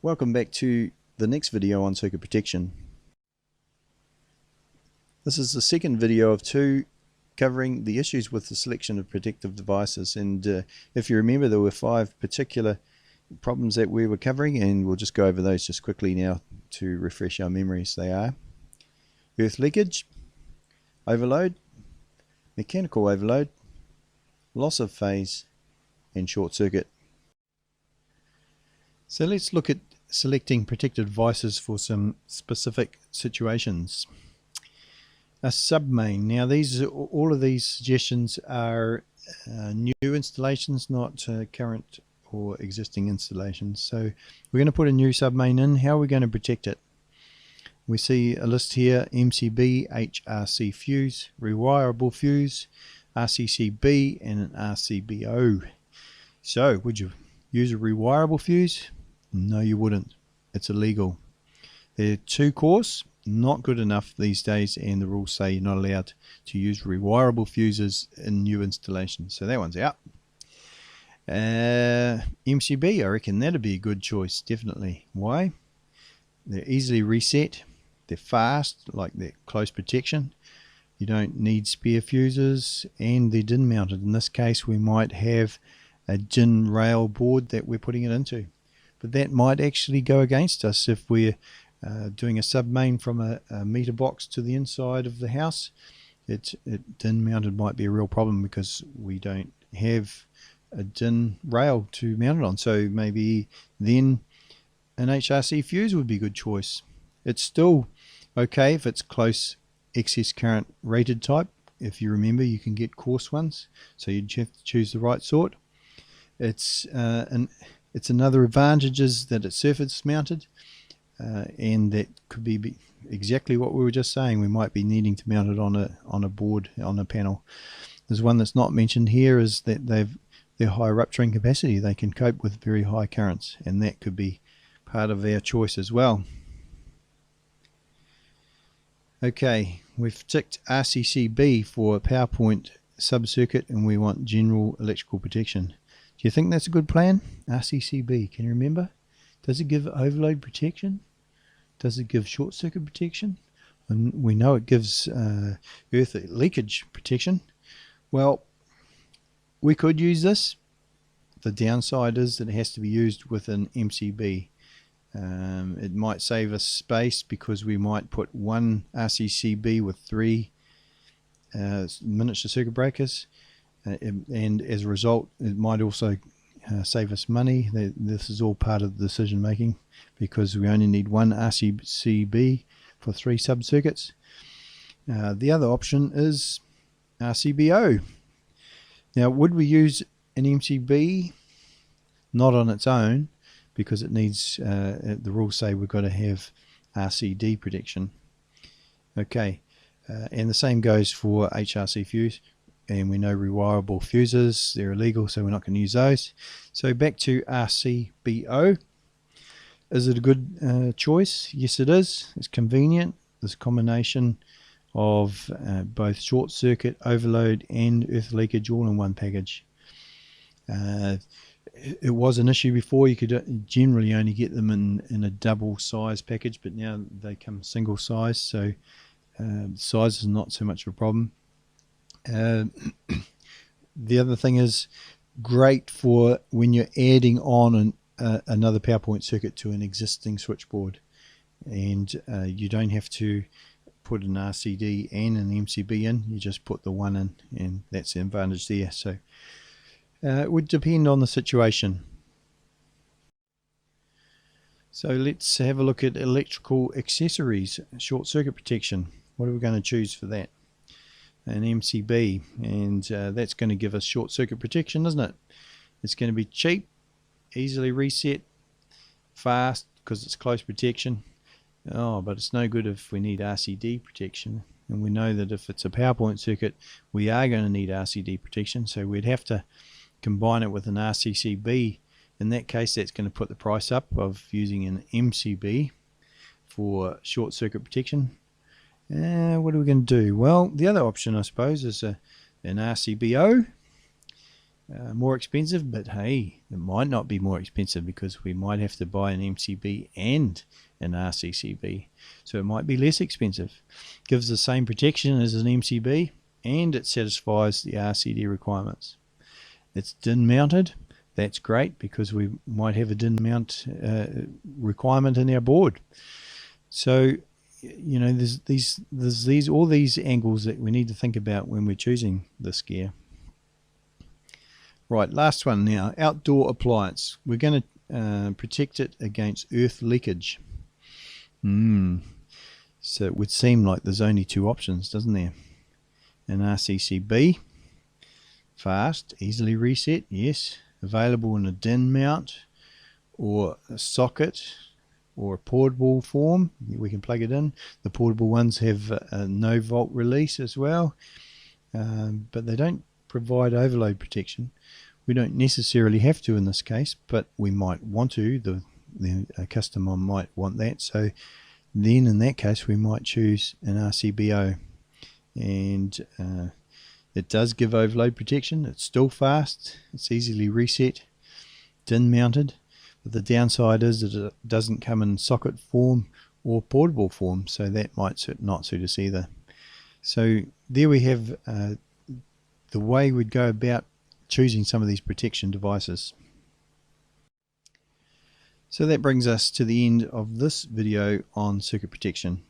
Welcome back to the next video on circuit protection. This is the second video of two covering the issues with the selection of protective devices, and if you remember, there were 5 particular problems that we were covering, and we'll just go over those just quickly now to refresh our memories. They are earth leakage, overload, mechanical overload, loss of phase, and short circuit. So let's look at selecting protective devices for some specific situations. A submain. Now all of these suggestions are new installations, not current or existing installations. So we're going to put a new submain in. How are we going to protect it? We see a list here: MCB, HRC fuse, rewirable fuse, RCCB, and an RCBO. So would you use a rewirable fuse? No, you wouldn't. It's illegal. They're 2 cores, not good enough these days, and the rules say you're not allowed to use rewirable fuses in new installations. So that one's out. MCB, I reckon that'd be a good choice, definitely. Why? They're easily reset. They're fast, like they're close protection. You don't need spare fuses, and they're DIN mounted. In this case, we might have a DIN rail board that we're putting it into. But that might actually go against us if we're doing a submain from a meter box to the inside of the house. It DIN mounted might be a real problem because we don't have a DIN rail to mount it on. So maybe then an HRC fuse would be a good choice. It's still okay if it's close excess current rated type. If you remember, you can get coarse ones, so you'd have to choose the right sort. It's another advantage is that it's surface mounted, and that could be exactly what we were just saying. We might be needing to mount it on a board, on a panel. There's one that's not mentioned here, is that they're high rupturing capacity. They can cope with very high currents, and that could be part of our choice as well. Okay, we've ticked RCCB for a PowerPoint sub-circuit, and we want general electrical protection. Do you think that's a good plan? RCCB, can you remember? Does it give overload protection? Does it give short circuit protection? And we know it gives earth leakage protection. Well, we could use this. The downside is that it has to be used with an MCB. It might save us space because we might put one RCCB with 3 miniature circuit breakers. And as a result, it might also save us money. This is all part of the decision making, because we only need one RCCB for 3 sub-circuits. The other option is RCBO. Now, would we use an MCB? Not on its own, because it needs, the rules say we've got to have RCD protection. Okay, and the same goes for HRC fuse. And we know rewirable fuses, they're illegal, so we're not going to use those. So back to RCBO. Is it a good choice? Yes, it is. It's convenient. There's a combination of both short circuit, overload, and earth leakage all in one package. It was an issue before. You could generally only get them in a double size package, but now they come single size, so size is not so much of a problem. The other thing is great for when you're adding on another PowerPoint circuit to an existing switchboard, and you don't have to put an RCD and an MCB in. You just put the one in, and that's the advantage there. So it would depend on the situation. So let's have a look at electrical accessories. Short circuit protection. What are we going to choose for that? An MCB, and that's going to give us short circuit protection, isn't it? It's going to be cheap, easily reset, fast because it's close protection. Oh, but it's no good if we need RCD protection, and we know that if it's a PowerPoint circuit, we are going to need RCD protection, so we'd have to combine it with an RCCB. In that case, that's going to put the price up of using an MCB for short circuit protection. What are we going to do? Well, the other option, I suppose, is an RCBO. more expensive, but hey, it might not be more expensive because we might have to buy an MCB and an RCCB, so it might be less expensive. Gives the same protection as an MCB and it satisfies the RCD requirements. It's DIN mounted. That's great because we might have a DIN mount requirement in our board. So you know, there's all these angles that we need to think about when we're choosing this gear. Right, last one now, outdoor appliance. We're going to protect it against earth leakage. So it would seem like there's only two options, doesn't there? An RCCB, fast, easily reset, yes. Available in a DIN mount or a socket or a portable form. We can plug it in. The portable ones have a no volt release as well, but they don't provide overload protection. We don't necessarily have to in this case, but we might want to. The customer might want that, so then in that case we might choose an RCBO, and it does give overload protection. It's still fast, it's easily reset, DIN mounted, but the downside is that it doesn't come in socket form or portable form, so that might not suit us either. So there we have the way we'd go about choosing some of these protection devices. So that brings us to the end of this video on circuit protection.